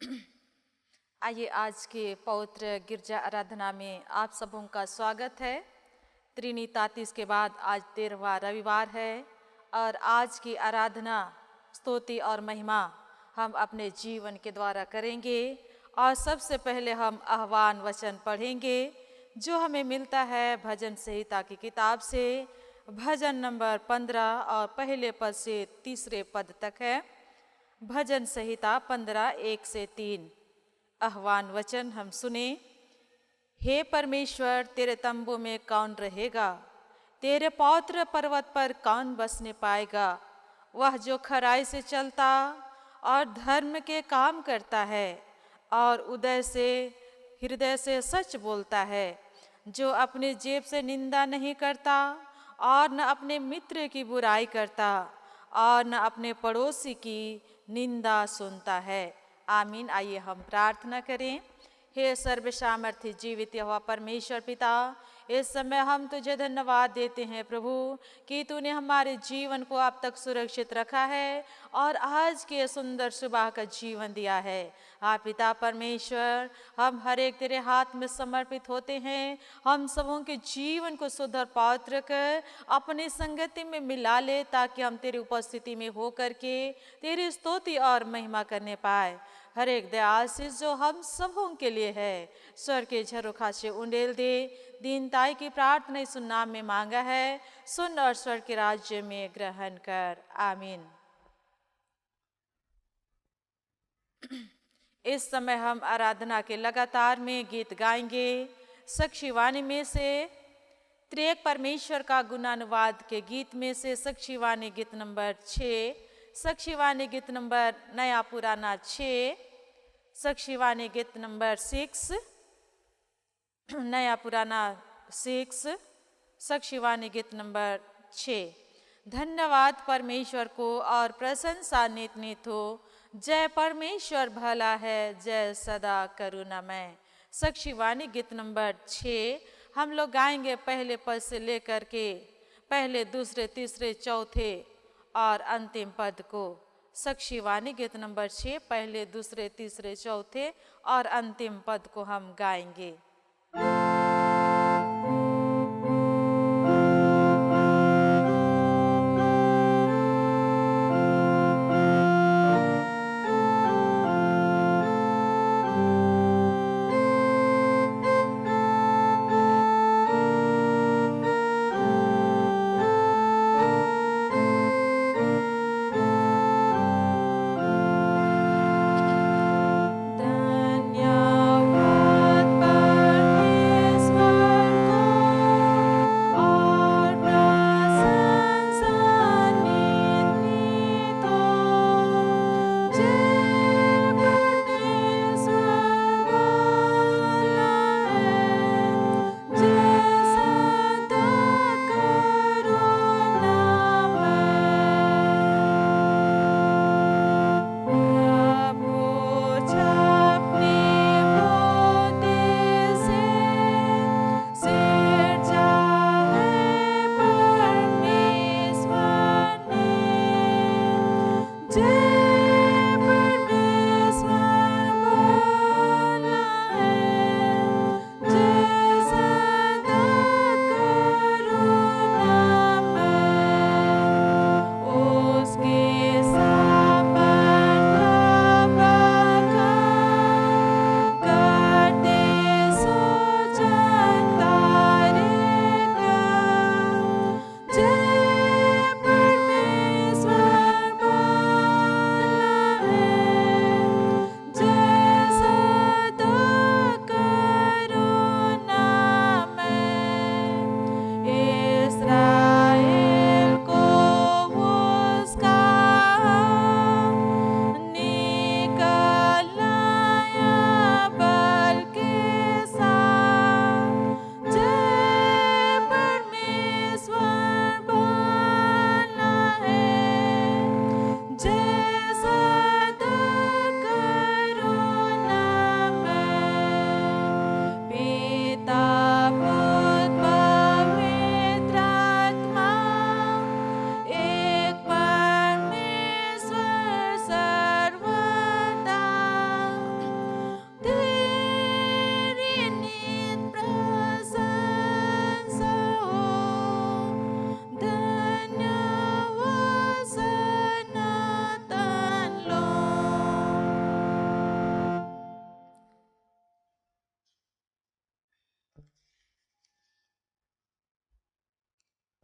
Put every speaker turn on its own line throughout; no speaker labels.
आइए आज के पवित्र गिरजा आराधना में आप सबों का स्वागत है। त्रिनितातीस के बाद आज 13वां रविवार है और आज की आराधना स्तुति और महिमा हम अपने जीवन के द्वारा करेंगे। और सबसे पहले हम आह्वान वचन पढ़ेंगे जो हमें मिलता है भजन संहिता की किताब से। भजन नंबर 15 और पहले पद से तीसरे पद तक है। भजन संहिता 15 1 से 3। आह्वान वचन हम सुने। हे परमेश्वर, तेरे तंबू में कौन रहेगा? तेरे पवित्र पर्वत पर कौन बसने पाएगा? वह जो खराई से चलता और धर्म के काम करता है और हृदय से सच बोलता है, जो अपने जेब से निंदा नहीं करता और न अपने मित्र की बुराई करता और न अपने पड़ोसी की निंदा सुनता है। आमीन। आइए हम प्रार्थना करें। हे सर्वसामर्थी जीवित यहोवा परमेश्वर पिता, इस समय हम तुझे धन्यवाद देते हैं प्रभु कि तूने हमारे जीवन को अब तक सुरक्षित रखा है और आज के सुंदर सुबह का जीवन दिया है। आप पिता परमेश्वर, हम हर एक तेरे हाथ में समर्पित होते हैं। हम सबों के जीवन को शुद्ध और पवित्र कर अपनी संगति में मिला ले, ताकि हम तेरी उपस्थिति में हो करके तेरी स्तुति और महिमा करने पाए। हर एक दया आशीष जो हम सबों के लिए है, स्वर के झरोखा से उंडेल दे। दीनताई की प्रार्थना इस नाम में मांगा है, सुन और स्वर के राज्य में ग्रहण कर। आमीन। इस समय हम आराधना के लगातार में गीत गाएंगे। साक्षीवाणी में से त्रिएक परमेश्वर का गुणानुवाद के गीत में से साक्षीवाणी गीत नंबर 6, साक्षीवाणी गीत नंबर नया पुराना 6, साक्षीवाणी गीत नंबर 6, नया पुराना 6, साक्षीवाणी गीत नंबर 6। धन्यवाद परमेश्वर को और प्रशंसा नित नित हो। जय परमेश्वर भला है, जय सदा करुणामय। साक्षीवाणी गीत नंबर 6 हम लोग गाएंगे पहले पद से लेकर के पहले, दूसरे, तीसरे, चौथे और अंतिम पद को। साक्षीवाणी गीत नंबर 6 पहले, दूसरे, तीसरे, चौथे और अंतिम पद को हम गाएंगे।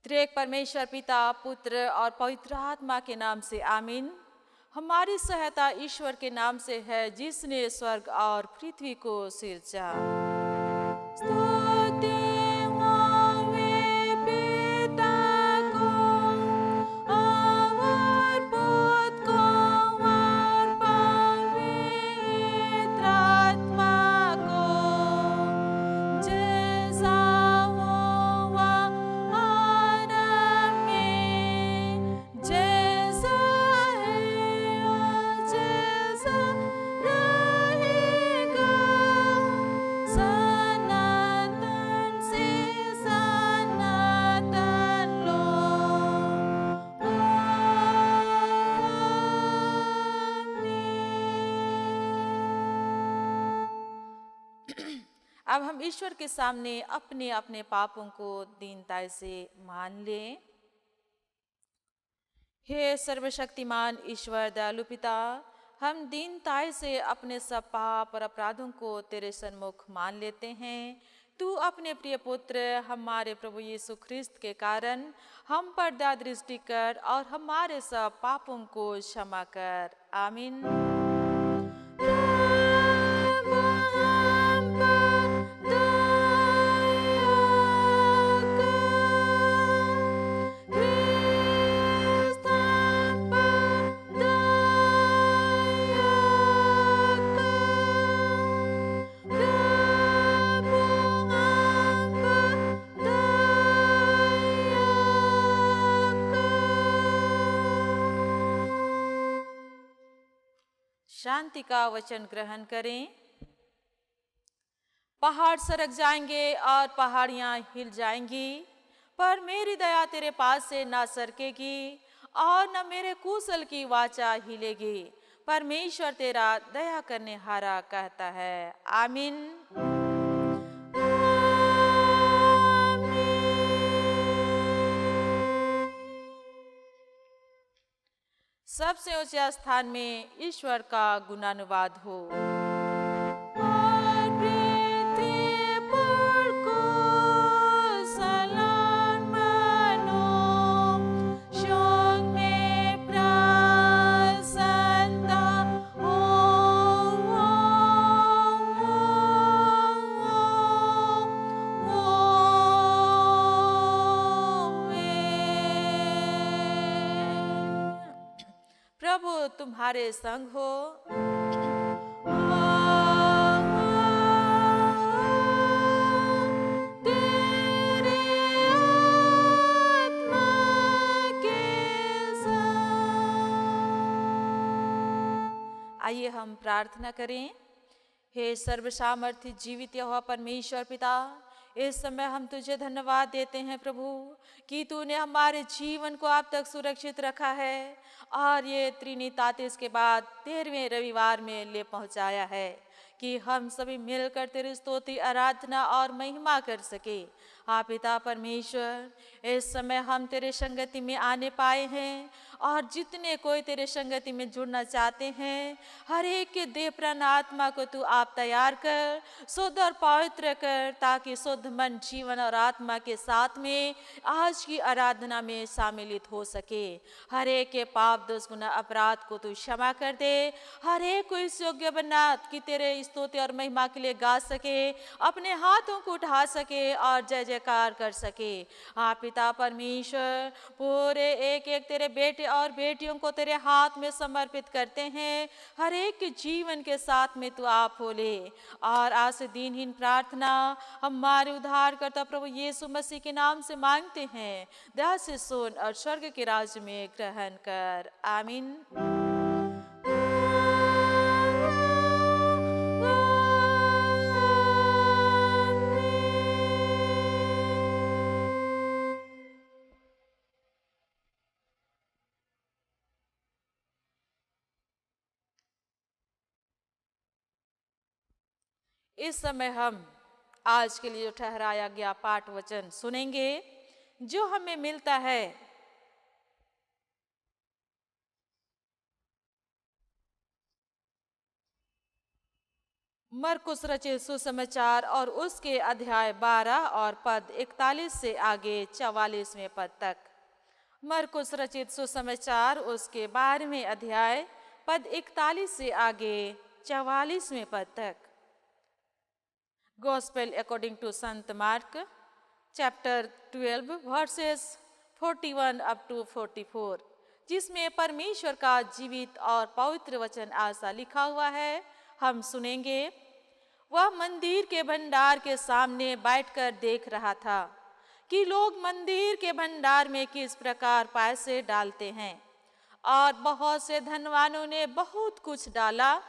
त्रिएक परमेश्वर पिता, पुत्र और पवित्र आत्मा के नाम से आमीन। हमारी सहायता ईश्वर के नाम से है, जिसने स्वर्ग और पृथ्वी को सिरजा। स्तुति होवे पिता को और पुत्र को और पवित्र आत्मा को, जैसा हुआ आदम में, जैसा है और जैसा रहेगा, सनातन से सनातन लोग। अब हम ईश्वर के सामने अपने अपने पापों को दीनता से मान लें। हे सर्वशक्तिमान ईश्वर दयालु पिता, हम दीनता से अपने सब पाप और अपराधों को तेरे सन्मुख मान लेते हैं। तू अपने प्रिय पुत्र हमारे प्रभु यीशु ख्रिस्त के कारण हम पर दया दृष्टि कर और हमारे सब पापों को क्षमा कर। आमीन। प्रभु हम पर दया कर, ख्रिस्त हम पर दया कर, प्रभु हम पर दया कर। शांति का वचन ग्रहण करें। पहाड़ सरक जाएंगे और पहाड़ियां हिल जाएंगी, पर मेरी दया तेरे पास से ना सरकेगी और न मेरे कुशल की वाचा हिलेगी। परमेश्वर तेरा दया करने हारा कहता है। आमीन। सबसे ऊंचे स्थान में ईश्वर का गुणानुवाद हो। और पृथ्वी पर को सलाम मानो, शोक में प्रसन्नता प्रभु तुम्हारे संग हो। तेरे आत्मा के संग। आइए हम प्रार्थना करें। हे सर्वसामर्थी जीवित यहोवा परमेश्वर पिता, इस समय हम तुझे धन्यवाद देते हैं प्रभु कि तूने हमारे जीवन को अब तक सुरक्षित रखा है और ये त्रिनितातीस के बाद 13वें रविवार में ले पहुंचाया है कि हम सभी मिलकर तेरी स्तुति, आराधना और महिमा कर सके। आप पिता परमेश्वर, इस समय हम तेरे संगति में आने पाए हैं और जितने कोई तेरे संगति में जुड़ना चाहते हैं, हर एक के देह प्राण आत्मा को तू आप तैयार कर, शुद्ध और पवित्र कर, ताकि शुद्ध मन, जीवन और आत्मा के साथ में आज की आराधना में शामिलित हो सके। हर एक के पाप, दोष, गुनाह, अपराध को तू क्षमा कर दे। हर एक को इस योग्य बना कि तेरे स्तुति और महिमा के लिए गा सके, अपने हाथों को उठा सके और जय जयकार कर सके। आप पिता परमेश्वर, पूरे एक एक तेरे बेटे और बेटियों को तेरे हाथ में समर्पित करते हैं। हर एक के जीवन के साथ में तू आप हो ले। और आज से दीनहीन प्रार्थना हमारे उद्धारकर्ता प्रभु यीशु मसीह के नाम से मांगते हैं। दया से सुन और स्वर्ग के राज्य में ग्रहण कर। आमीन। इस समय हम आज के लिए जो ठहराया गया पाठ वचन सुनेंगे, जो हमें मिलता है मरकुस रचित सुसमाचार और उसके अध्याय 12 और पद 41 से आगे 44वें पद तक। मरकुस रचित सुसमाचार उसके 12वें अध्याय पद 41 से आगे 44वें पद तक। गॉस्पेल अकॉर्डिंग टू संत Mark chapter 12 verses 41 up to 44, जिसमें परमेश्वर का जीवित और पवित्र वचन ऐसा लिखा हुआ है, हम सुनेंगे। वह मंदिर के भंडार के सामने बैठकर देख रहा था कि लोग मंदिर के भंडार में किस प्रकार पैसे डालते हैं, और बहुत से धनवानों ने बहुत कुछ डाला।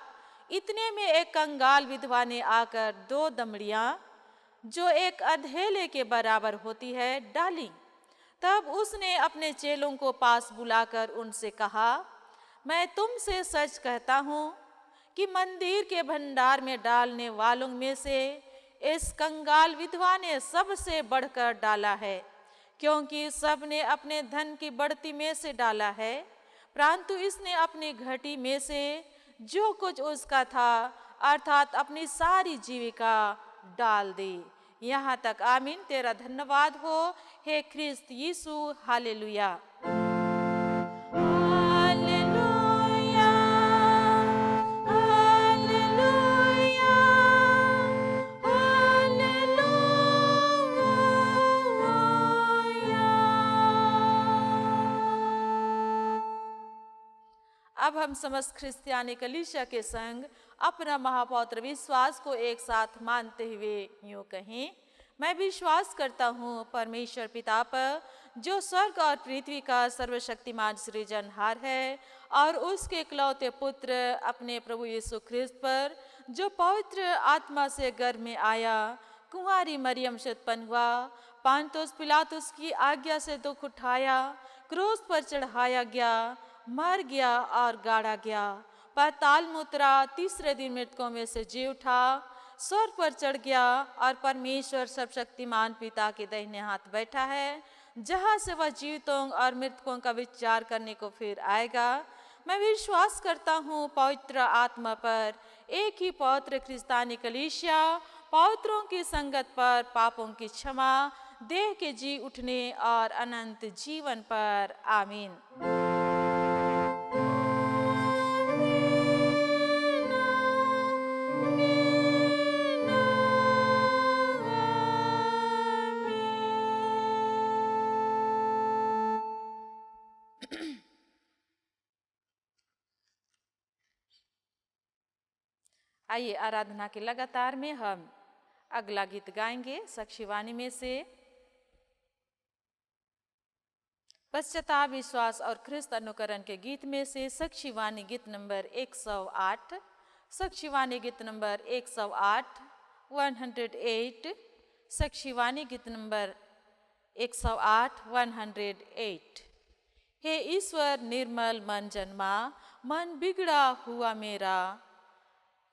इतने में एक कंगाल विधवा ने आकर 2 दमड़ियां, जो एक अधेले के बराबर होती है, डाली। तब उसने अपने चेलों को पास बुलाकर उनसे कहा, मैं तुमसे सच कहता हूँ कि मंदिर के भंडार में डालने वालों में से इस कंगाल विधवा ने सबसे बढ़कर डाला है, क्योंकि सब ने अपने धन की बढ़ती में से डाला है, परंतु इसने अपनी घटी में से जो कुछ उसका था, अर्थात अपनी सारी जीविका डाल दी। यहाँ तक। आमीन। तेरा धन्यवाद हो हे ख्रिस्त यीशु। हालेलुया। Hallelujah, hallelujah, hallelujah. अब हम समस्त क्रिस्तियानी कलीसिया के संग अपना महापवित्र विश्वास को एक साथ मानते हुए यूं कहें, मैं विश्वास करता हूँ परमेश्वर पिता पर, जो स्वर्ग और पृथ्वी का सर्वशक्तिमान सृजनहार है, और उसके इकलौते पुत्र अपने प्रभु यीशु ख्रिस्त पर, जो पवित्र आत्मा से गर्भ में आया, कुंवारी मरियम से उत्पन्न हुआ, पांतुस पिलातुस की आज्ञा से दुख उठाया, क्रूस पर चढ़ाया गया, मर गया और गाड़ा गया, पाताल में उतरा, तीसरे दिन मृतकों में से जी उठा, स्वर्ग पर चढ़ गया और परमेश्वर सर्वशक्तिमान पिता के दाहिने हाथ बैठा है, जहाँ से वह जीवितों और मृतकों का विचार करने को फिर आएगा। मैं विश्वास करता हूँ पवित्र आत्मा पर, एक ही पवित्र क्रिस्तानी कलीसिया, पवित्रों की संगत पर, पापों की क्षमा, देह के जी उठने और अनंत जीवन पर। आमीन। आइए आराधना के लगातार में हम अगला गीत गाएंगे साक्षीवाणी में से। पश्चाताप, विश्वास और ख्रिस्त अनुकरण के गीत में से साक्षीवाणी गीत नंबर 108, साक्षीवाणी गीत नंबर 108, 108, साक्षीवाणी गीत नंबर 108, 108। हे ईश्वर, निर्मल मन जन्मा, मन बिगड़ा हुआ मेरा,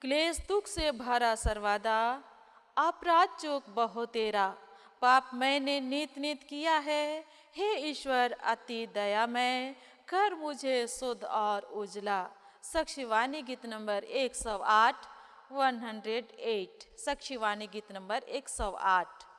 क्लेश दुख से भरा सर्वादा, अपराध चूक बहुत तेरा, पाप मैंने नित नित किया है। हे ईश्वर अति दयामय, कर मुझे शुद्ध और उजला। साक्षीवाणी गीत नंबर 108, 108, साक्षीवाणी गीत नंबर 108।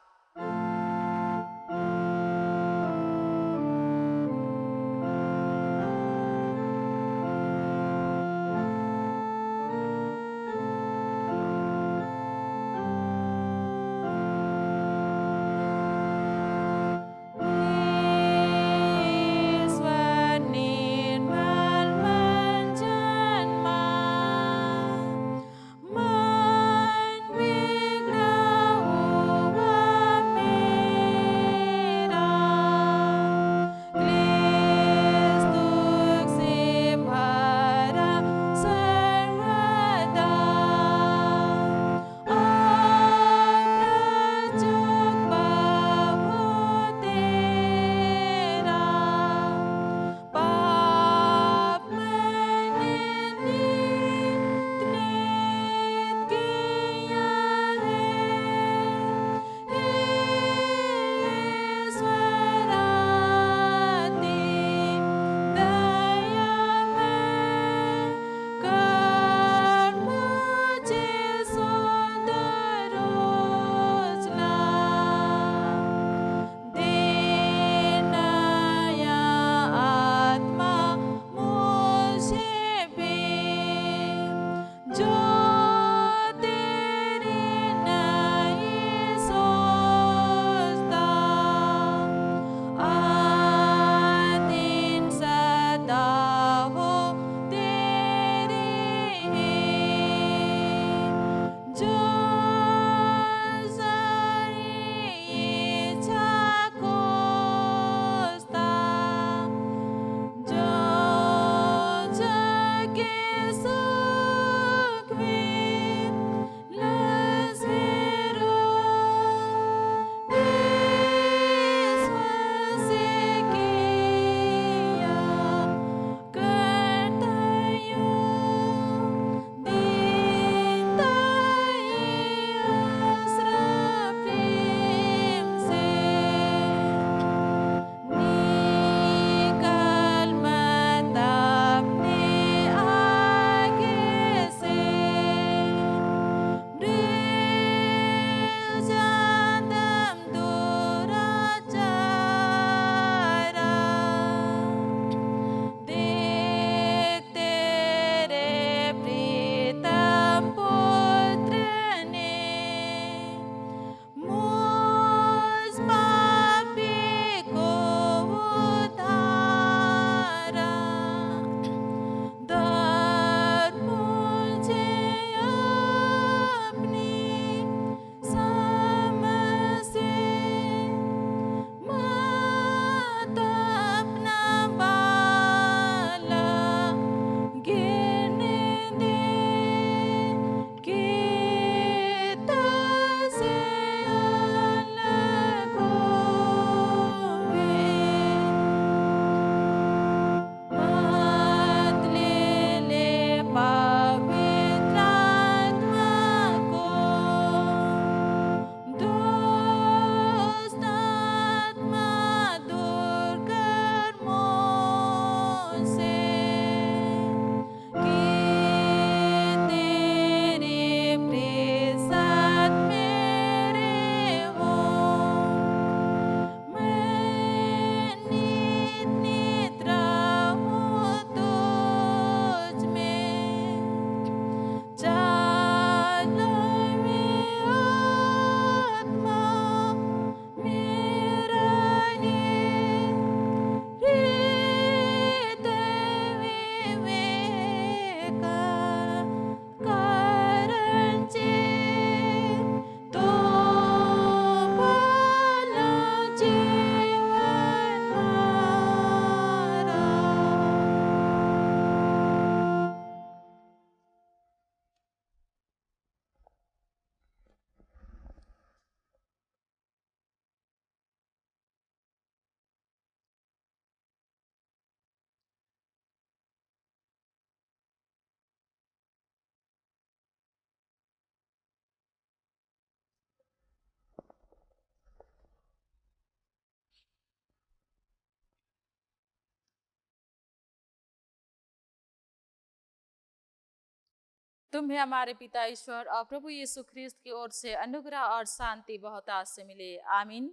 तुम्हें हमारे पिता ईश्वर और प्रभु यीशु ख्रिस्त की ओर से अनुग्रह और शांति बहुत आज से मिले। आमीन।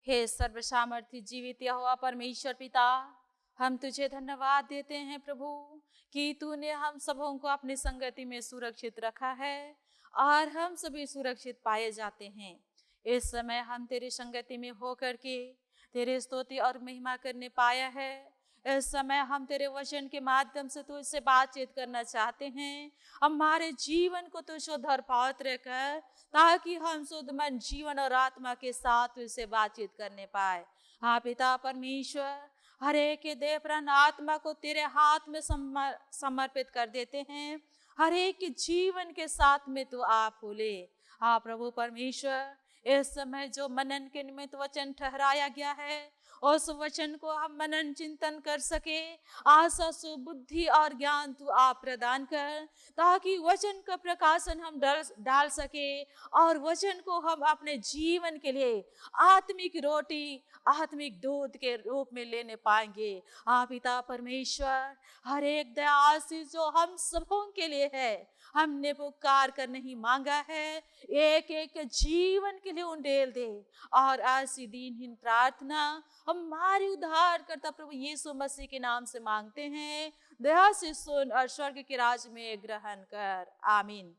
हे सर्वसामर्थी जीवित यहोवा परमेश्वर पिता, हम तुझे धन्यवाद देते हैं प्रभु कि तूने हम सबों को अपनी संगति में सुरक्षित रखा है और हम सभी सुरक्षित पाए जाते हैं। इस समय हम तेरी संगति में होकर के तेरे स्तुति और महिमा करने पाया है। इस समय हम तेरे वचन के माध्यम से तुझसे बातचीत करना चाहते हैं। हमारे जीवन को तू शुद्ध और पवित्र कर, ताकि हम शुद्ध मन, जीवन और आत्मा के साथ तुझसे बातचीत करने पाए। हाँ पिता परमेश्वर, हर एक के देह प्राण आत्मा को तेरे हाथ में समर्पित कर देते हैं। हर एक के जीवन के साथ में तू आप बोले। हाँ प्रभु परमेश्वर, इस समय जो मनन के निमित्त वचन ठहराया गया है, उस वचन को हम मनन चिंतन कर सके। आशा सुबुद्धि और ज्ञान तू आप प्रदान कर, ताकि वचन का प्रकाशन हम डाल सके और वचन को हम अपने जीवन के लिए आत्मिक रोटी, आत्मिक दूध के रूप में लेने पाएंगे। आप पिता परमेश्वर, हर एक दया आशीष जो हम सबों के लिए है, हमने पुकार कर नहीं मांगा है, एक एक जीवन के लिए उंडेल दे। और ऐसी दीनहीन प्रार्थना हमारे उद्धारकर्ता प्रभु यीशु मसीह के नाम से मांगते हैं। दया से सुन और स्वर्ग के राज में ग्रहण कर। आमीन।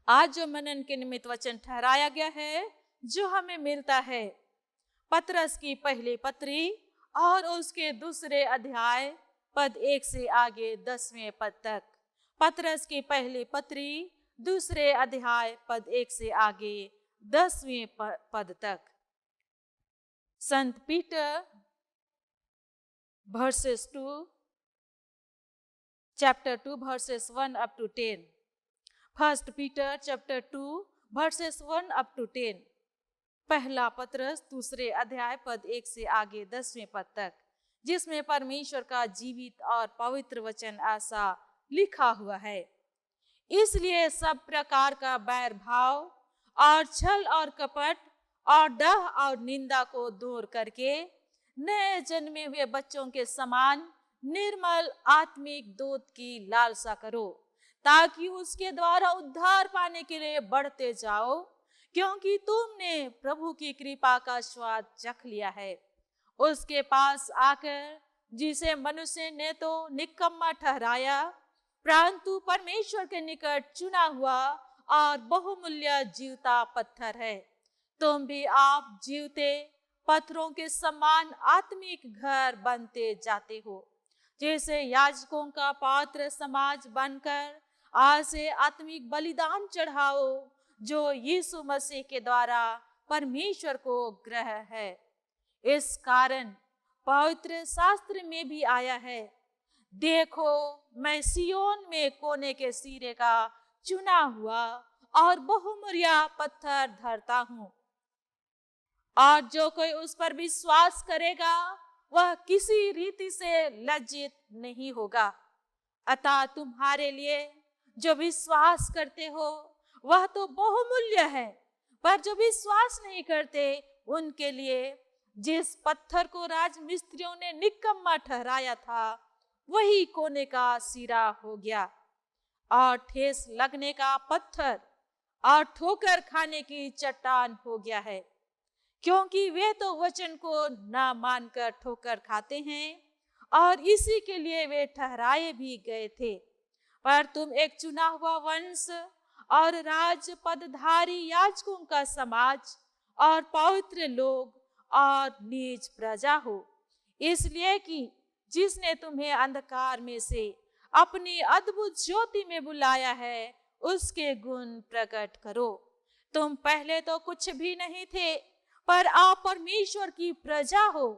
आज जो मनन के निमित्त वचन ठहराया गया है, जो हमें मिलता है पतरस की पहली पत्री और उसके दूसरे अध्याय पद 1 से आगे 10वें पद तक। पतरस की पहली पत्री दूसरे अध्याय पद 1 से आगे 10वें पद तक। संत Peter verses 2 chapter 2 verses 1 up to 10। First Peter chapter 2 verses 1 up to 10। पहला पतरस दूसरे अध्याय पद 1 से आगे 10वें पद तक, जिसमें परमेश्वर का जीवित और पवित्र वचन ऐसा लिखा हुआ है। इसलिए सब प्रकार का बैर भाव और छल और कपट और डह और निंदा को दूर करके नए जन्मे हुए बच्चों के समान निर्मल आत्मिक दूध की लालसा करो, ताकि उसके द्वारा उद्धार पाने के लिए बढ़ते जाओ, क्योंकि तुमने प्रभु की कृपा का स्वाद चख लिया है। उसके पास आकर, जिसे मनुष्य ने तो निकम्मा ठहराया, परंतु परमेश्वर के निकट चुना हुआ और बहुमूल्य जीवता पत्थर है। तुम भी आप जीवते पत्थरों के समान आत्मिक घर बनते जाते हो, जैसे याजकों का पात्र समाज बनकर आज से आत्मिक बलिदान चढ़ाओ, जो यीशु मसीह के द्वारा परमेश्वर को ग्रह है। इस कारण पवित्र शास्त्र में भी आया है, देखो मैं सियोन में कोने के सिरे का चुना हुआ और बहुमूल्य पत्थर धरता हूँ, और जो कोई उस पर विश्वास करेगा वह किसी रीति से लज्जित नहीं होगा। अतः तुम्हारे लिए जो विश्वास करते हो वह तो बहुमूल्य है, पर जो विश्वास नहीं करते उनके लिए जिस पत्थर को राजमिस्त्रियों ने निकम्मा ठहराया था, वही कोने का सिरा हो गया और ठेस लगने का पत्थर और ठोकर खाने की चट्टान हो गया है। क्योंकि वे तो वचन को ना मानकर ठोकर खाते हैं, और इसी के लिए वे ठहराए भी गए थे। पर तुम एक चुना हुआ वंश और राज पदधारी याजकों का समाज और पवित्र लोग और नीच प्रजा हो, इसलिए कि जिसने तुम्हें अंधकार में से अपनी अद्भुत ज्योति में बुलाया है, उसके गुण प्रकट करो। तुम पहले तो कुछ भी नहीं थे, पर आप परमेश्वर की प्रजा हो।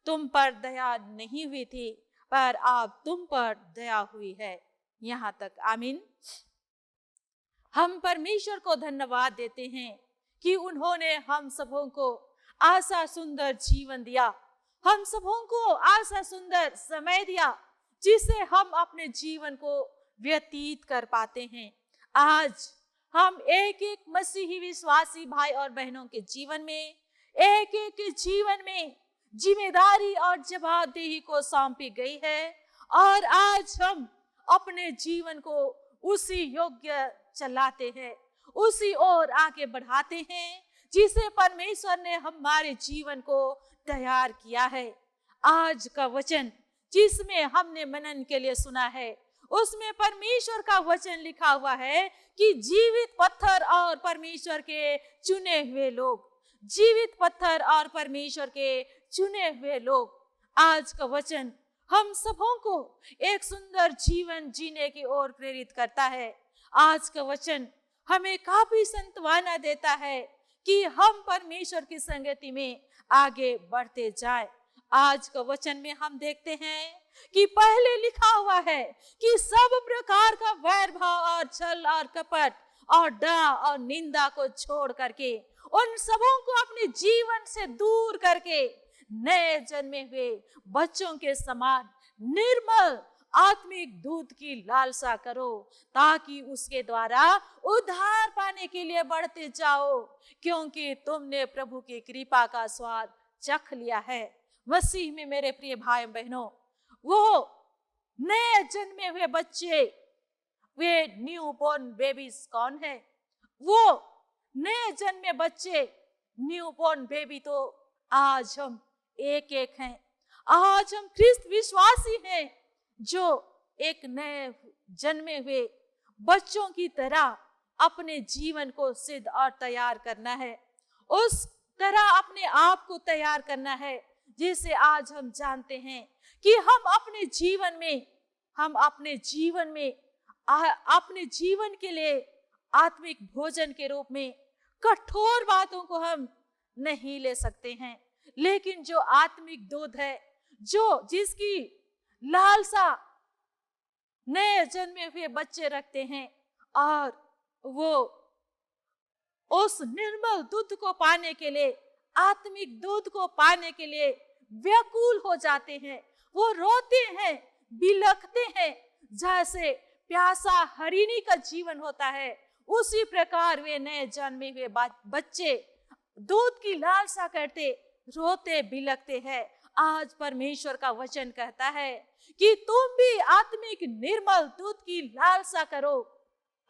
तुम पर दया नहीं हुई थी, पर आप तुम पर दया हुई है। यहाँ तक। आमीन। हम परमेश्वर को धन्यवाद देते हैं कि उन्होंने हम सबों को आशा सुंदर जीवन दिया, हम सबों को आशा सुंदर समय दिया, जिससे हम अपने जीवन को व्यतीत कर पाते हैं। आज हम एक एक मसीही विश्वासी भाई और बहनों के जीवन में, एक एक जीवन में जिम्मेदारी और जवाबदेही को सौंपी गई है, और आज हम अपने जीवन को उसी योग्य चलाते हैं, उसी ओर आगे बढ़ाते हैं जिसे परमेश्वर ने हमारे जीवन को तैयार किया है। आज का वचन जिसमें हमने मनन के लिए सुना है, उसमें परमेश्वर का वचन लिखा हुआ है कि जीवित पत्थर और परमेश्वर के चुने हुए लोग, जीवित पत्थर और परमेश्वर के चुने हुए लोग। आज का वचन हम सबों को एक सुंदर जीवन जीने की ओर प्रेरित करता है। आज का वचन हमें काफी सांत्वना देता है कि हम परमेश्वर की संगति में आगे बढ़ते जाएं। आज का वचन में हम देखते हैं कि पहले लिखा हुआ है कि सब प्रकार का वैर भाव और छल और कपट और डर और निंदा को छोड़ करके, उन सबों को अपने जीवन से दूर करके नए जन्मे हुए बच्चों के समान निर्मल आत्मिक दूध की लालसा करो, ताकि उसके द्वारा उद्धार पाने के लिए बढ़ते जाओ, क्योंकि तुमने प्रभु की कृपा का स्वाद चख लिया है। मसीह में मेरे प्रिय भाई बहनों, वो नए जन्मे हुए बच्चे, वे न्यू बोर्न बेबीज कौन है? वो नए जन्मे बच्चे, न्यू बोर्न बेबी तो आज हम एक एक हैं। आज हम ख्रिस्त विश्वासी हैं जो एक नए जन्मे हुए बच्चों की तरह अपने जीवन को सिद्ध और तैयार करना है, उस तरह अपने आप को तैयार करना है जिसे आज हम जानते हैं कि हम अपने जीवन के लिए आत्मिक भोजन के रूप में कठोर बातों को हम नहीं ले सकते हैं, लेकिन जो आत्मिक दूध है, जो जिसकी लालसा नए जन्मे हुए बच्चे रखते हैं, और वो उस निर्मल दूध को पाने के लिए, आत्मिक दूध को पाने के लिए व्याकुल हो जाते हैं। वो रोते हैं, बिलखते हैं। जैसे प्यासा हरिणी का जीवन होता है, उसी प्रकार वे नए जन्मे हुए बच्चे दूध की लालसा करते, रोते बिलखते हैं। आज परमेश्वर का वचन कहता है कि तुम भी आत्मिक निर्मल दूध की लालसा करो।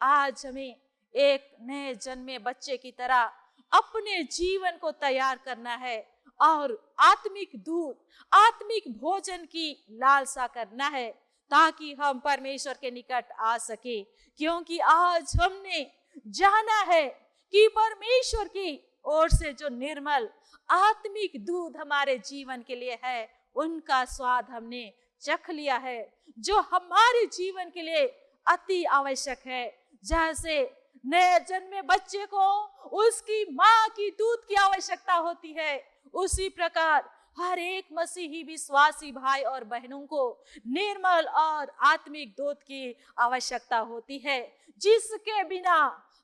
आज हमें एक नए जन्मे बच्चे की तरह अपने जीवन को तैयार करना है और आत्मिक दूध, आत्मिक भोजन की लालसा करना है, ताकि हम परमेश्वर के निकट आ सके। क्योंकि आज हमने जाना है कि परमेश्वर की ओर से जो निर्मल आत्मिक दूध हमारे जीवन के लिए है, उनका स्वाद हमने चख लिया है, जो हमारे जीवन के लिए अति आवश्यक है। जैसे नए जन्मे बच्चे को उसकी माँ की दूध की आवश्यकता होती है, उसी प्रकार हर एक मसीही विश्वासी भाई और बहनों को निर्मल और आत्मिक दूध की आवश्यकता होती है, जिसके बिना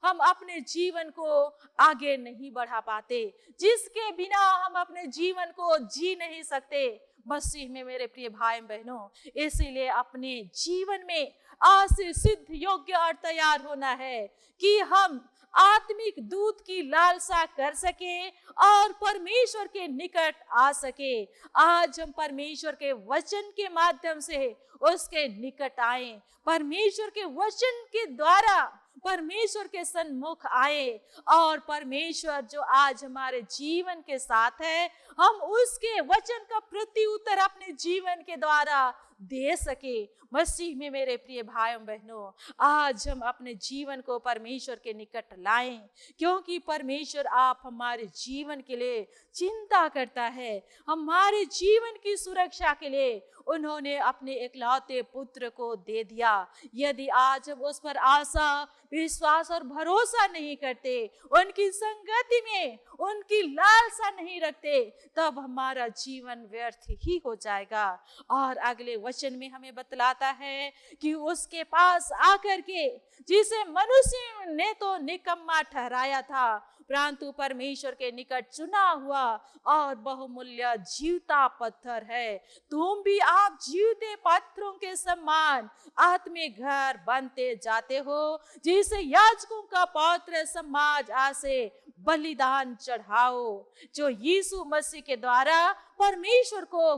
हम अपने जीवन को आगे नहीं बढ़ा पाते, जिसके बिना हम अपने जीवन को जी नहीं सकते। मसीह में मेरे प्रिय भाई बहनों, इसीलिए अपने जीवन में आज से सिद्ध, योग्य और तैयार होना है कि हम आत्मिक दूध की लालसा कर सके और परमेश्वर के निकट आ सके। आज हम परमेश्वर के वचन के माध्यम से उसके निकट आए, परमेश्वर के वचन के द्वारा परमेश्वर के सन्मुख आए, और परमेश्वर जो आज हमारे जीवन के साथ है, हम उसके वचन का प्रति उत्तर अपने जीवन के द्वारा दे सके। मसीह में मेरे प्रिय भाइयों बहनों, आज हम अपने जीवन को परमेश्वर के निकट लाएं, क्योंकि परमेश्वर आप हमारे जीवन के लिए चिंता करता है। हमारे जीवन की सुरक्षा के लिए उन्होंने अपने इकलौते पुत्र को दे दिया। यदि आज हम उस पर आशा, विश्वास और भरोसा नहीं करते, उनकी संगति में उनकी लालसा नहीं रखते, तब हमारा जीवन व्यर्थ ही हो जाएगा। और अगले वचन में हमें बतलाता है कि उसके पास आकर के, जिसे मनुष्य ने तो निकम्मा ठहराया था, परंतु परमेश्वर के निकट चुना हुआ और बहुमूल्य जीवता पत्थर है, तुम भी आप जीवते पत्थरों के समान आत्मिक घर बनते जाते हो, जिसे याजकों का पवित्र समाज आज से बलिदान चढ़ाओ, जो यीशु मसीह के द्वारा परमेश्वर को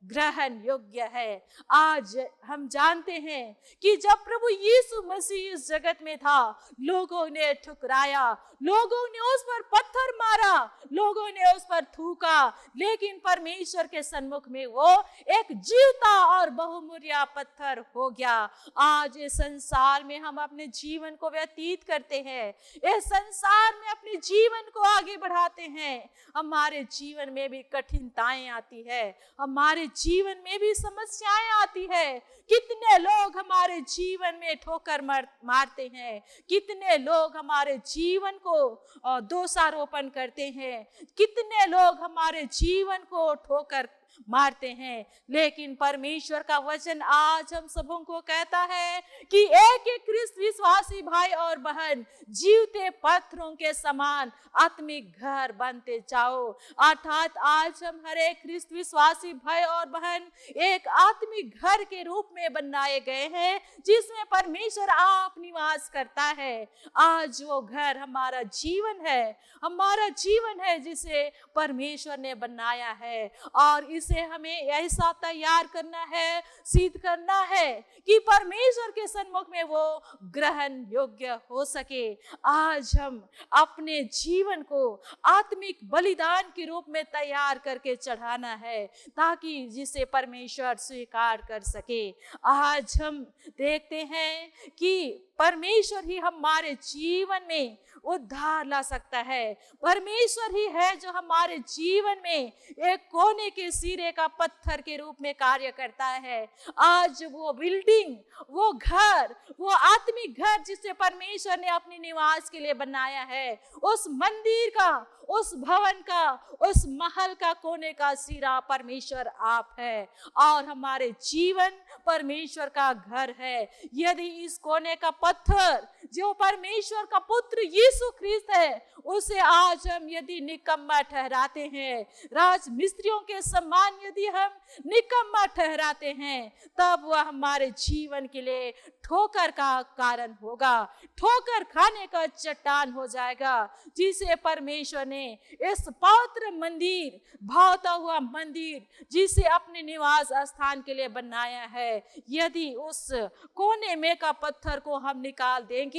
ग्रहण योग्य है। आज हम जानते हैं कि जब प्रभु यीशु मसीह इस जगत में था, लोगों ने ठुकराया, लोगों ने उस पर पत्थर मारा, लोगों ने उस पर थूका, लेकिन परमेश्वर के सन्मुख में वो एक जीवता और बहुमूल्य पत्थर हो गया। आज इस संसार में हम अपने जीवन को व्यतीत करते हैं, इस संसार में अपने जीवन को आगे बढ़ाते हैं, हमारे जीवन में भी कठिनताएं आती है, हमारे जीवन में भी समस्याएं आती है। कितने लोग हमारे जीवन में ठोकर मारते हैं, कितने लोग हमारे जीवन को दोषारोपण करते हैं, कितने लोग हमारे जीवन को ठोकर मारते हैं, लेकिन परमेश्वर का वचन आज हम सबों को कहता है कि एक एक ख्रिस्त विश्वासी भाई और बहन जीवते पत्थरों के समान आत्मिक घर बनते जाओ। अर्थात आज हम हर एक ख्रिस्त विश्वासी भाई और बहन एक आत्मिक घर के रूप में बनाए गए हैं, जिसमें परमेश्वर आप निवास करता है। आज वो घर हमारा जीवन है, हमारा जीवन है जिसे परमेश्वर ने बनाया है, और इसे हमें ऐसा तैयार करना है, सिद्ध करना है कि परमेश्वर के सन्मुख में वो ग्रहण योग्य हो सके। आज हम अपने जीवन को आत्मिक बलिदान के रूप में तैयार करके चढ़ाना है, ताकि जिसे परमेश्वर स्वीकार कर सके। आज हम देखते हैं कि परमेश्वर ही हमारे जीवन में उद्धार ला सकता है, परमेश्वर ही है जो हमारे जीवन में एक कोने के सिरे का पत्थर के रूप में कार्य करता है। आज वो बिल्डिंग, वो घर, वो आत्मिक घर जिसे परमेश्वर ने अपने निवास के लिए बनाया है, उस मंदिर का, उस भवन का, उस महल का कोने का सिरा परमेश्वर आप है, और हमारे जीवन परमेश्वर का घर है। यदि इस कोने का पत्थर जो परमेश्वर का पुत्र यीशु ख्रिस्त है, उसे आज हम यदि निकम्मा ठहराते हैं, राज मिस्त्रियों के समान यदि हम निकम्मा ठहराते हैं, तब वह हमारे जीवन के लिए ठोकर का कारण होगा, ठोकर खाने का चट्टान हो जाएगा, जिसे परमेश्वर ने इस पवित्र मंदिर, भावता हुआ मंदिर जिसे अपने निवास स्थान के लिए बनाया है, यदि उस कोने में का पत्थर को हम निकाल देंगे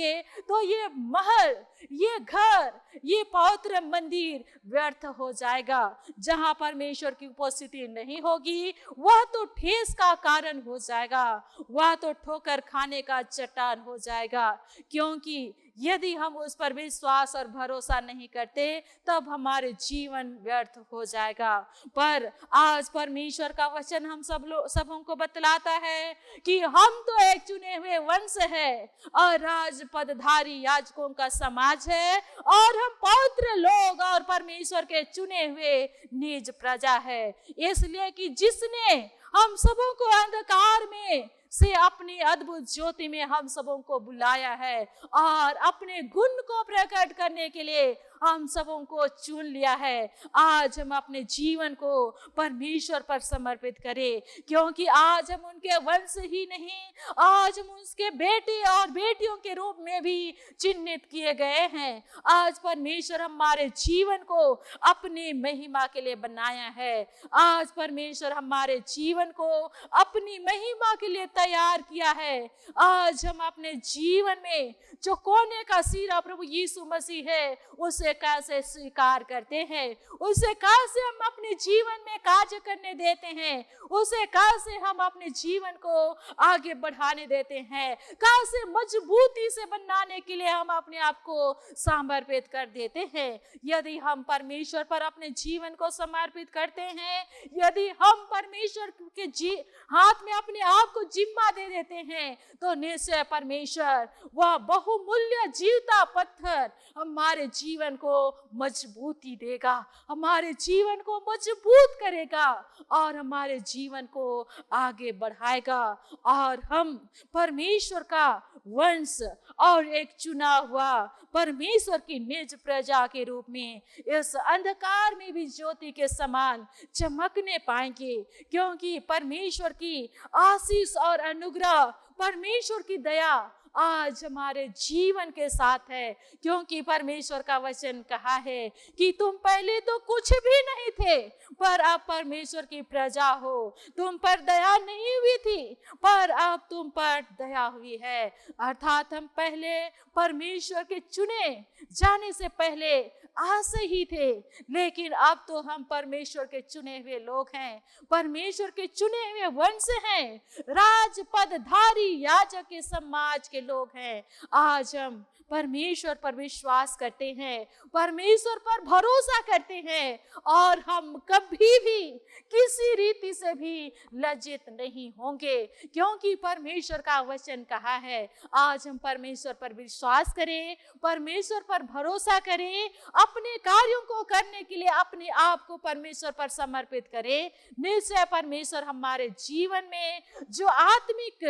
तो ये महल, ये घर, ये पवित्र मंदिर व्यर्थ हो जाएगा। जहां परमेश्वर की उपस्थिति नहीं होगी, वह तो ठेस का कारण हो जाएगा, वह तो ठोकर खाने का चट्टान हो जाएगा। क्योंकि यदि हम उस पर विश्वास और भरोसा नहीं करते, तब हमारे जीवन व्यर्थ हो जाएगा। पर आज परमेश्वर का वचन हम सबों को बतलाता है कि हम तो एक चुने हुए वंश है और राज पदधारी याजकों का समाज है, और हम पवित्र लोग और परमेश्वर के चुने हुए निज प्रजा है। इसलिए कि जिसने हम सबों को अंधकार में से अपनी अद्भुत ज्योति में हम सबों को बुलाया है, और अपने गुण को प्रकट करने के लिए हम सबों को चुन लिया है। आज हम अपने जीवन को परमेश्वर पर समर्पित करें, क्योंकि आज हम उनके वंश ही नहीं, आज हम उसके बेटे और बेटियों के रूप में भी चिन्हित किए गए हैं। आज परमेश्वर हमारे जीवन को अपनी महिमा के लिए बनाया है, आज परमेश्वर हमारे जीवन को अपनी महिमा के लिए तैयार किया है। आज हम अपने जीवन में जो कोने का सिरा प्रभु यीशु मसीह है, उसे कैसे स्वीकार करते हैं, उसे कैसे हम अपने जीवन में कार्य करने देते हैं, उसे कैसे हम अपने जीवन को आगे बढ़ाने देते हैं, कैसे मजबूती से बनाने के लिए हम अपने आप को समर्पित कर देते हैं। यदि हम परमेश्वर पर अपने जीवन को समर्पित करते हैं, यदि हम परमेश्वर के हाथ में अपने आप को जिम्मा दे देते हैं, तो निश्चय परमेश्वर वह बहुमूल्य जीवता पत्थर हमारे जीवन को मजबूती देगा, हमारे जीवन को मजबूत करेगा और हमारे जीवन को आगे बढ़ाएगा, और हम परमेश्वर का वंश और एक चुना हुआ परमेश्वर की निज प्रजा के रूप में इस अंधकार में भी ज्योति के समान चमकने पाएंगे। क्योंकि परमेश्वर की आशीष और अनुग्रह, परमेश्वर की दया आज हमारे जीवन के साथ है, क्योंकि परमेश्वर का वचन कहा है कि तुम पहले तो कुछ भी नहीं थे, पर अब परमेश्वर की प्रजा हो। तुम पर दया नहीं हुई थी, पर अब तुम पर दया हुई है। अर्थात हम पहले परमेश्वर के चुने जाने से पहले आसे ही थे, लेकिन अब तो हम परमेश्वर के चुने हुए लोग हैं, परमेश्वर के चुने हुए वंश हैं, राजपदधारी याजक के समाज के लोग हैं। आज हम परमेश्वर पर विश्वास करते हैं, परमेश्वर पर भरोसा करते हैं, और हम कभी भी किसी रीति से भी लज्जित नहीं होंगे, क्योंकि परमेश्वर का वचन कहा है। आज हम परमेश्वर पर विश्वास करें, परमेश्वर पर भरोसा करें, अपने कार्यों को करने के लिए अपने आप को परमेश्वर पर समर्पित करें। निश्चय परमेश्वर हमारे जीवन में जो आत्मिक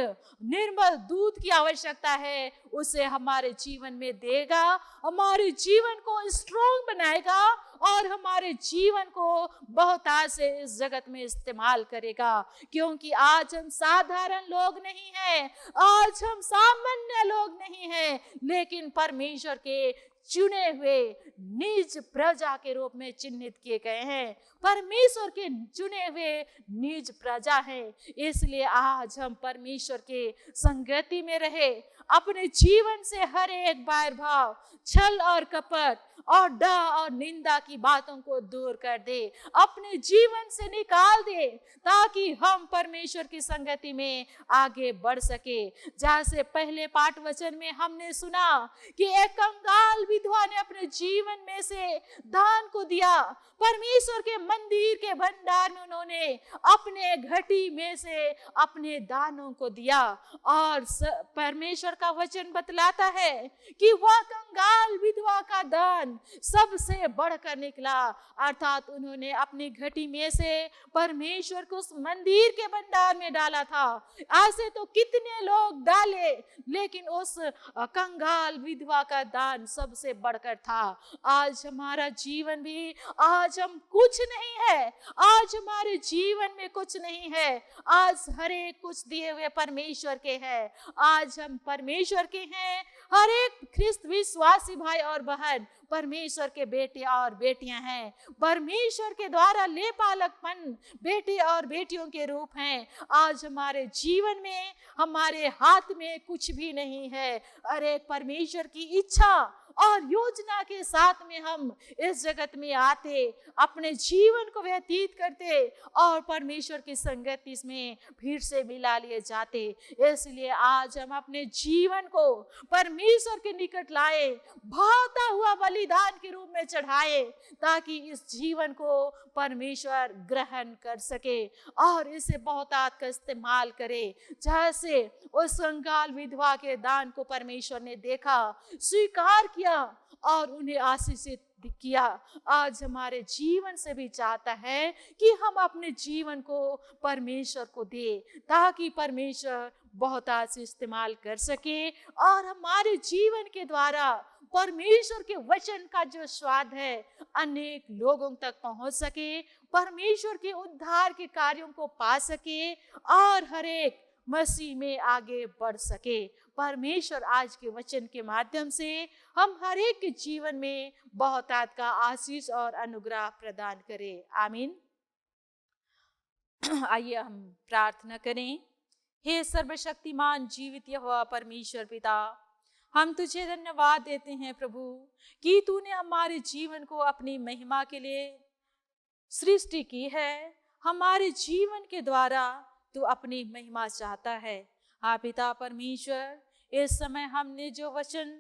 निर्मल दूध की आवश्यकता है उसे हमारे जीवन में देगा, हमारे जीवन को स्ट्रॉन्ग बनाएगा और हमारे जीवन को बहुत आज से इस जगत में इस्तेमाल करेगा। क्योंकि आज हम साधारण लोग नहीं हैं, आज हम सामान्य लोग नहीं हैं, लेकिन परमेश्वर के चुने हुए निज प्रजा के रूप में चिन्हित किए गए हैं, परमेश्वर के चुने हुए निज प्रजा हैं। इसलिए आज हम परमेश्वर के संगति में रहे, अपने जीवन से हर एक बैर भाव, छल और कपट और डर और निंदा की बातों को दूर कर दे, अपने जीवन से निकाल दे, ताकि हम परमेश्वर की संगति में आगे बढ़ सके। जैसे पहले पाठ वचन में हमने सुना कि एक कंगाल विधवा ने अपने जीवन में से दान को दिया, परमेश्वर के मंदिर के भंडार में उन्होंने अपने घटी में से अपने दानों को दिया। और परमेश्वर का वचन बतलाता है कि वह कंगाल विधवा का दान सबसे बढ़कर निकला, अर्थात उन्होंने अपनी घटी में से परमेश्वर को उस मंदिर के भंडार में डाला था। ऐसे तो कितने लोग डाले, लेकिन उस कंगाल विधवा का दान सबसे बढ़कर था। आज हमारा जीवन भी, आज हम कुछ नहीं है, आज हमारे जीवन में कुछ नहीं है, आज हर एक कुछ दिए हुए परमेश्वर के हैं। आज हम परमेश्वर के हैं, हर एक ख्रिस्त विश्वासी भाई और बहन परमेश्वर के बेटे और बेटियां हैं, परमेश्वर के द्वारा ले पालकपन बेटे और बेटियों के रूप हैं। आज हमारे जीवन में, हमारे हाथ में कुछ भी नहीं है, अरे परमेश्वर की इच्छा और योजना के साथ में हम इस जगत में आते, अपने जीवन को व्यतीत करते और परमेश्वर की संगति में भीड़ से मिला लिए जाते। इसलिए आज हम अपने जीवन को परमेश्वर के निकट लाए, भाता हुआ बलिदान के रूप में चढ़ाए, ताकि इस जीवन को परमेश्वर ग्रहण कर सके और इसे बहुतायत का इस्तेमाल करे। जैसे उस कंगाल विधवा के दान को परमेश्वर ने देखा, स्वीकार किया और उन्हें आशीषित किया। आज हमारे जीवन से भी चाहता है कि हम अपने जीवन को परमेश्वर को दे, ताकि परमेश्वर बहुत आज इस्तेमाल कर सके और हमारे जीवन के द्वारा परमेश्वर के वचन का जो स्वाद है अनेक लोगों तक पहुंच सके, परमेश्वर के उद्धार के कार्यों को पा सके और हर एक मसीह में आगे बढ़ सके। परमेश्वर आज के वचन के माध्यम से हम हर एक के जीवन में बहुतायत का आशीष और अनुग्रह प्रदान करे। आमीन। आइए हम प्रार्थना करें। हे सर्वशक्तिमान जीवित यहोवा परमेश्वर पिता, हम तुझे धन्यवाद देते हैं प्रभु कि तूने हमारे जीवन को अपनी महिमा के लिए सृष्टि की है। हमारे जीवन के द्वारा तू अपनी महिमा चाहता है। हाँ पिता परमेश्वर, इस समय हमने जो वचन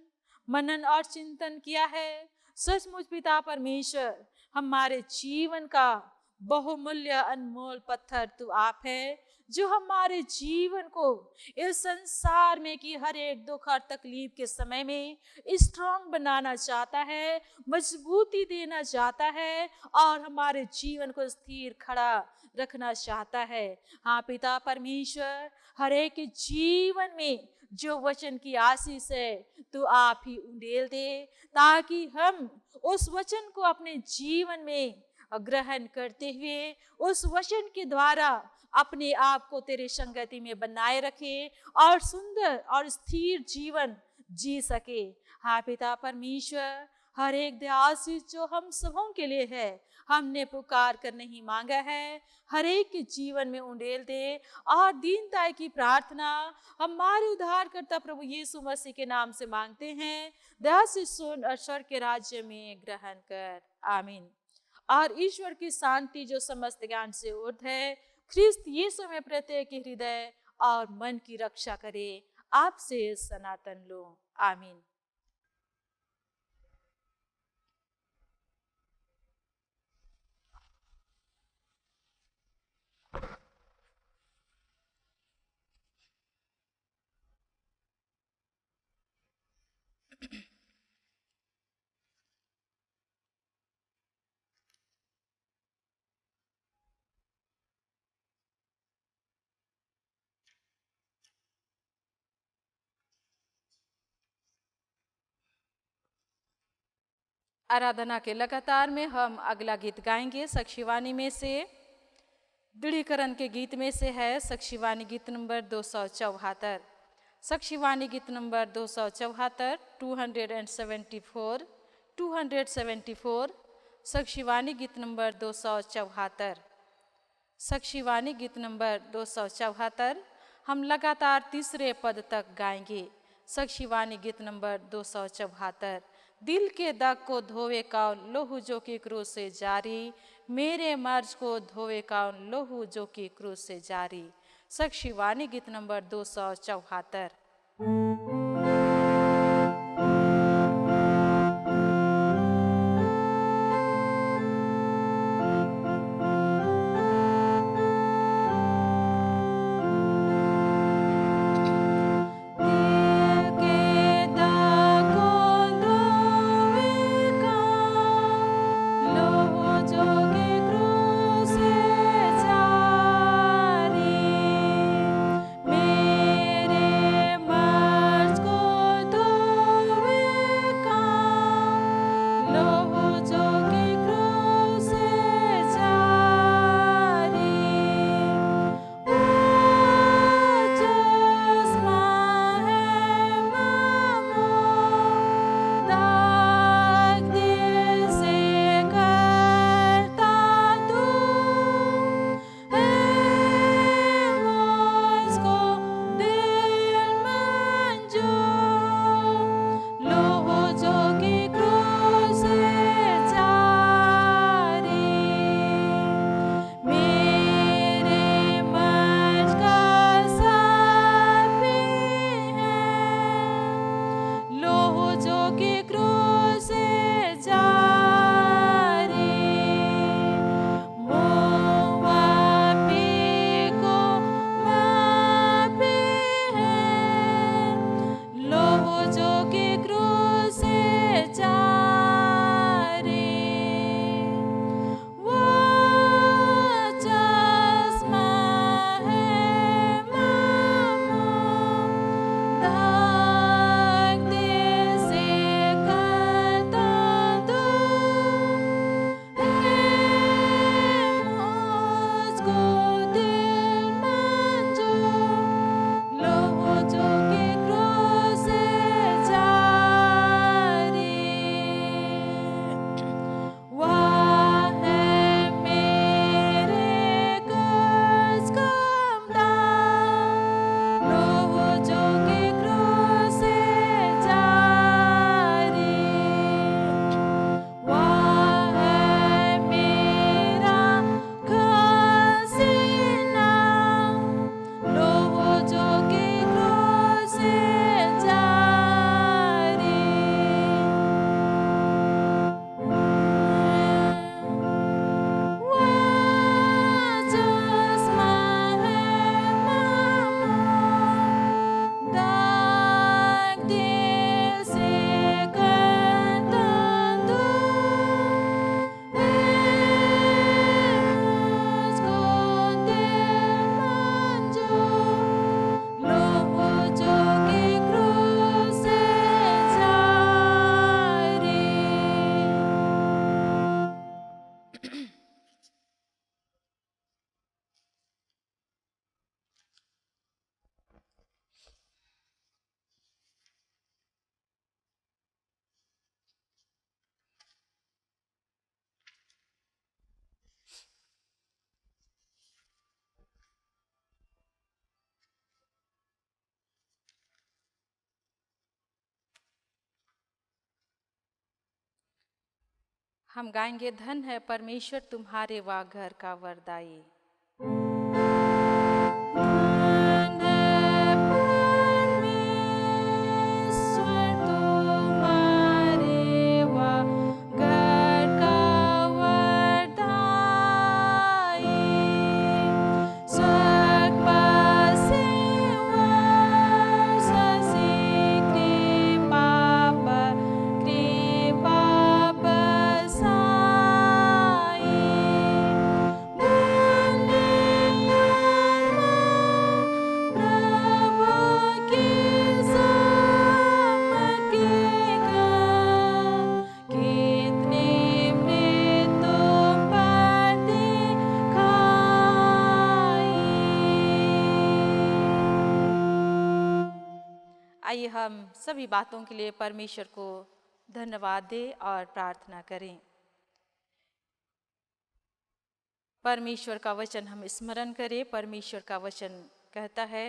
मनन और चिंतन किया है, सचमुच पिता परमेश्वर हमारे जीवन का बहुमूल्य अनमोल पत्थर तू आप है, जो हमारे जीवन को इस संसार में की हर एक दुख और तकलीफ के समय में स्ट्रॉन्ग बनाना चाहता है, मजबूती देना चाहता है और हमारे जीवन को स्थिर खड़ा रखना चाहता है। हाँ पिता परमेश्वर, हर एक के जीवन में जो वचन की आशीष है तो आप ही उंडेल दे, ताकि हम उस वचन को अपने जीवन में ग्रहण करते हुए उस वचन के द्वारा अपने आप को तेरे संगति में बनाए रखे और सुंदर और स्थिर जीवन जी सके। हाँ पिता परमेश्वर, हर एक दयाशीष जो हम सबों के लिए है, हमने पुकार कर नहीं मांगा है, हर एक के जीवन में उंडेल दे और दीनता की प्रार्थना हमारे उद्धारकर्ता प्रभु यीशु मसीह के नाम से मांगते हैं। दया से सुन और स्वर्ग के राज्य में ग्रहण कर, आमीन। और ईश्वर की शांति जो समस्त ज्ञान से ऊर्ध्व है, ख्रिस्त यीशु में प्रत्येक हृदय और मन की रक्षा करे आपसे सनातन लो, आमीन। आराधना के लगातार में हम अगला गीत गाएंगे साक्षीवाणी में से। दृढ़ीकरण के गीत में से है साक्षीवाणी गीत नंबर 274। साक्षीवाणी गीत नंबर 274, 274। साक्षीवाणी गीत नंबर 274। साक्षीवाणी गीत नंबर 274 हम लगातार तीसरे पद तक गाएंगे। साक्षीवाणी गीत नंबर 274। दिल के दाग को धोवे कौन लोहू जो की क्रूस से जारी, मेरे मर्ज को धोवे कौन लोहू जो की क्रूस से जारी। साक्षीवाणी गीत नंबर 274।
मेरे
हम गाएंगे, धन है परमेश्वर तुम्हारे वा घर का वरदाई। आइए हम सभी बातों के लिए परमेश्वर को धन्यवाद दें और प्रार्थना करें। परमेश्वर का वचन हम स्मरण करें। परमेश्वर का वचन कहता है,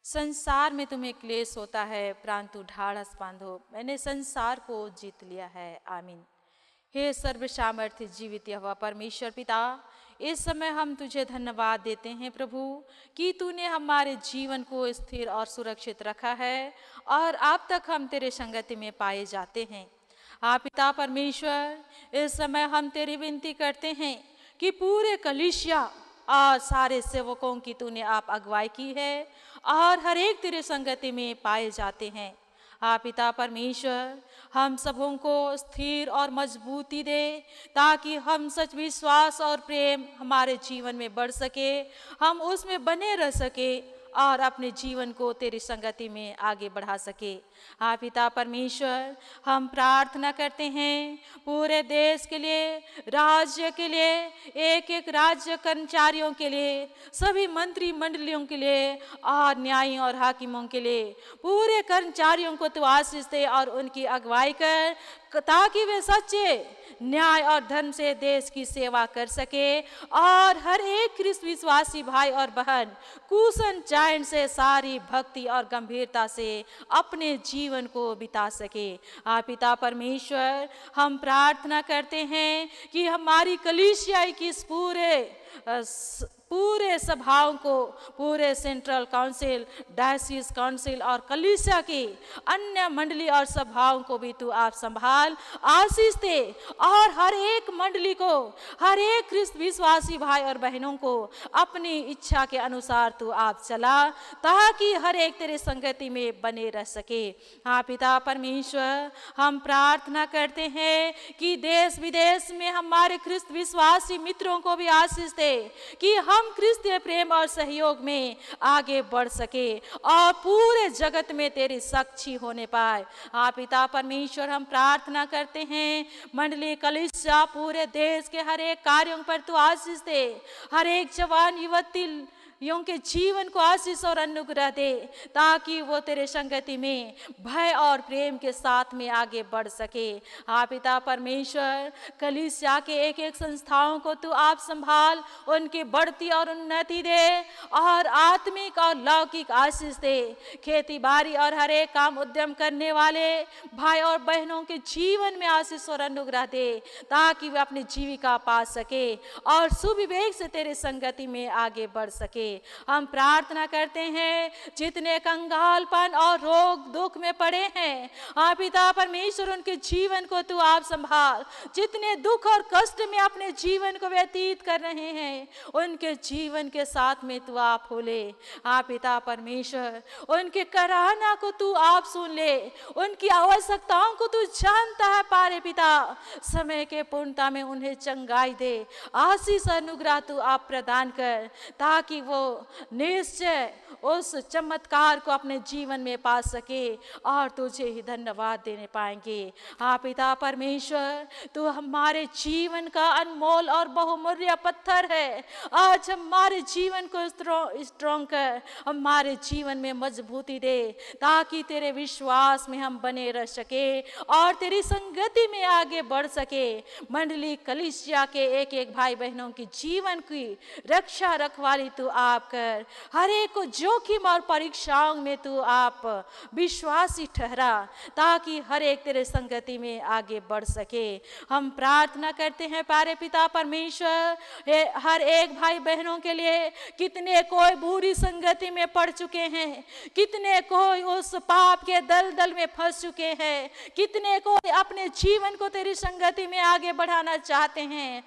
संसार में तुम्हें क्लेश होता है, परंतु ढाढ़स बांधो, मैंने संसार को जीत लिया है। आमीन। हे सर्व सामर्थ्य जीवित यहोवा परमेश्वर पिता, इस समय हम तुझे धन्यवाद देते हैं प्रभु कि तूने हमारे जीवन को स्थिर और सुरक्षित रखा है और अब तक हम तेरे संगति में पाए जाते हैं। आप पिता परमेश्वर, इस समय हम तेरी विनती करते हैं कि पूरे कलीसिया और सारे सेवकों की तूने आप अगुवाई की है और हर एक तेरे संगति में पाए जाते हैं। आप पिता परमेश्वर, हम सबों को स्थिर और मजबूती दे ताकि हम सच विश्वास और प्रेम हमारे जीवन में बढ़ सके, हम उसमें बने रह सके और अपने जीवन को तेरी संगति में आगे बढ़ा सके। हाँ पिता परमेश्वर, हम प्रार्थना करते हैं पूरे देश के लिए, राज्य के लिए, एक एक राज्य कर्मचारियों के लिए, सभी मंत्री मंडलियों के लिए और न्यायियों और हाकिमों के लिए। पूरे कर्मचारियों को तू आशीष दे और उनकी अगुवाई कर ताकि वे सच्चे न्याय और धर्म से देश की सेवा कर सके और हर एक ख्रिस्त विश्वासी भाई और बहन कुशन चैन से सारी भक्ति और गंभीरता से अपने जीवन को बिता सके। आप पिता परमेश्वर, हम प्रार्थना करते हैं कि हमारी कलीसिया की इस पूरे सभाओं को, पूरे सेंट्रल काउंसिल, डायसिस काउंसिल और कलीसिया की अन्य मंडली और सभाओं को भी तू आप संभाल, आशीष दे और हर एक मंडली को, हर एक ख्रिस्त विश्वासी भाई और बहनों को अपनी इच्छा के अनुसार तू आप चला ताकि हर एक तेरे संगति में बने रह सके। हाँ पिता परमेश्वर, हम प्रार्थना करते हैं कि देश विदेश में हमारे ख्रिस्त विश्वासी मित्रों को भी आशीष दे कि हम क्रिस्तीय प्रेम और सहयोग में आगे बढ़ सके और पूरे जगत में तेरी साक्षी होने पाए। आप पिता परमेश्वर, हम प्रार्थना करते हैं मंडली कलीसिया पूरे देश के हर एक कार्यों पर तू आशीष दे, हर एक जवान युवती के जीवन को आशीष और अनुग्रह दे ताकि वो तेरे संगति में भय और प्रेम के साथ में आगे बढ़ सके। आप पिता परमेश्वर, कलीसिया के एक एक संस्थाओं को तू आप संभाल, उनकी बढ़ती और उन्नति दे और आत्मिक और लौकिक आशीष दे। खेती बाड़ी और हर एक काम उद्यम करने वाले भाई और बहनों के जीवन में आशीष और अनुग्रह दे ताकि वे अपनी जीविका पा सके और सुविवेक से तेरे संगति में आगे बढ़ सके। हम प्रार्थना करते हैं जितने कंगालपन और रोग दुख में पड़े हैं, आप पिता परमेश्वर उनके जीवन को तू आप संभाल, जितने दुख और कष्ट में अपने जीवन को व्यतीत कर रहे हैं उनके जीवन के साथ में तू आप हो ले। आप पिता परमेश्वर, उनके कराहना को तू आप सुन ले, उनकी आवश्यकताओं को तू जानता है पारे पिता, समय के पूर्णता में उन्हें चंगाई दे, आशीष अनुग्रह तू आप प्रदान कर ताकि वो निश्चय उस चमत्कार को अपने जीवन में पा सके और तुझे ही धन्यवाद देने पाएंगे। हाँ पिता परमेश्वर, तू हमारे जीवन का अनमोल और बहुमूल्य पत्थर है। आज हमारे जीवन को स्ट्रॉन्ग कर, हमारे जीवन में मजबूती दे ताकि तेरे विश्वास में हम बने रह सके और तेरी संगति में आगे बढ़ सके। मंडली कलीसिया के एक एक भाई बहनों की जीवन की रक्षा रखवाली तू आप कर, हर एक को जोखिम और परीक्षाओं में तू आप विश्वासी ठहरा, ताकि हर एक तेरे संगति में आगे बढ़ सके। हम प्रार्थना करते हैं प्यारे पिता परमेश्वर, हर एक भाई बहनों के लिए, कितने कोई बुरी संगति में पड़ चुके हैं, कितने कोई उस पाप के दलदल में फंस चुके हैं, कितने कोई अपने जीवन को तेरी संगति में आगे बढ़ाना चाहते हैं।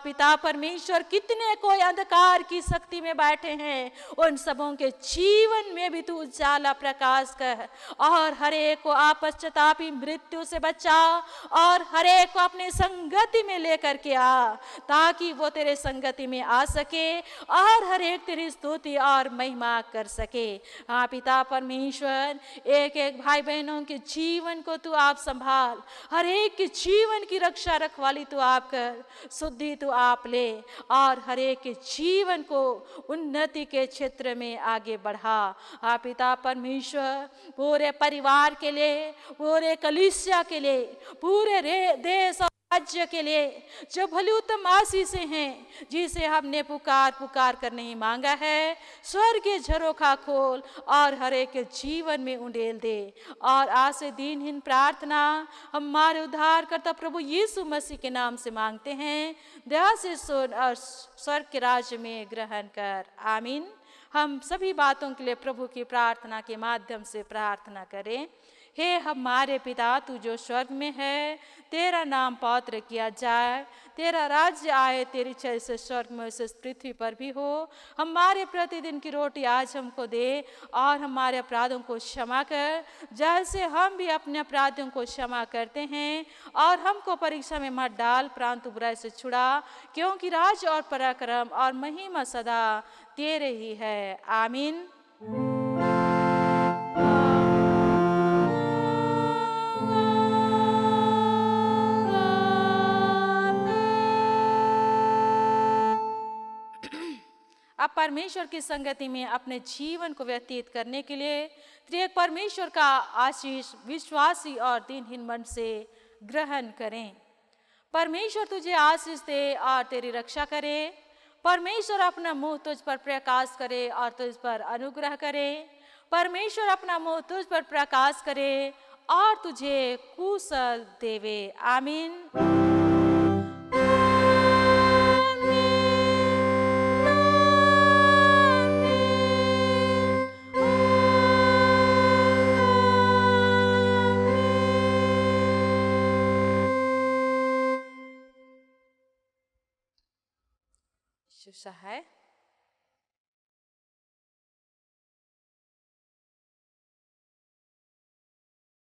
पिता परमेश्वर, कितने कोई अंधकार की शक्ति में बैठे हैं, उन सबों के जीवन में भी तू उजाला प्रकाश कर और हर एक को पश्चातापी मृत्यु से बचा और हर एक को अपने संगति में लेकर के आ, ताकि वो तेरे संगति में आ सके और हर एक तेरी स्तुति और महिमा कर सके। पिता परमेश्वर, एक एक भाई बहनों के जीवन को तू आप संभाल, हर एक के जीवन की रक्षा रखवाली तू आप कर, शुद्धि तू आप ले और हर एक के जीवन को उन्नति के क्षेत्र में आगे बढ़ा। पिता परमेश्वर, पूरे परिवार के लिए, पूरे कलीसिया के लिए, पूरे देश और राज्य के लिए जो भली उत्तम आशीषें हैं, जिसे हमने पुकार कर नहीं मांगा है, स्वर्ग के झरोखा खोल और हर एक के जीवन में उंडेल दे। और आज से दीनहीन प्रार्थना हमारे उद्धारकर्ता प्रभु यीशु मसीह के नाम से मांगते हैं, दया से सुन और स्वर्ग के राज्य में ग्रहण कर। आमीन। हम सभी बातों के लिए प्रभु की प्रार्थना के माध्यम से प्रार्थना करें। हे हमारे पिता, तू जो स्वर्ग में है, तेरा नाम पवित्र किया जाए, तेरा राज्य आए, तेरी इच्छा जैसे स्वर्ग में वैसे पृथ्वी पर भी हो। हमारे प्रतिदिन की रोटी आज हमको दे और हमारे अपराधों को क्षमा कर, जैसे हम भी अपने अपराधियों को क्षमा करते हैं। और हमको परीक्षा में मत डाल, परंतु बुराई से छुड़ा, क्योंकि राज और पराक्रम और महिमा सदा तेरे ही है। आमीन। अब परमेश्वर की संगति में अपने जीवन को व्यतीत करने के लिए त्रिएक परमेश्वर का आशीष विश्वासी और दीनहीन मन से ग्रहण करें। परमेश्वर तुझे आशीष दे और तेरी रक्षा करे। परमेश्वर अपना मुंह तुझ पर प्रकाश करे और तुझ पर अनुग्रह करे। परमेश्वर अपना मुंह तुझ पर प्रकाश करे और तुझे कुशल देवे। आमीन। है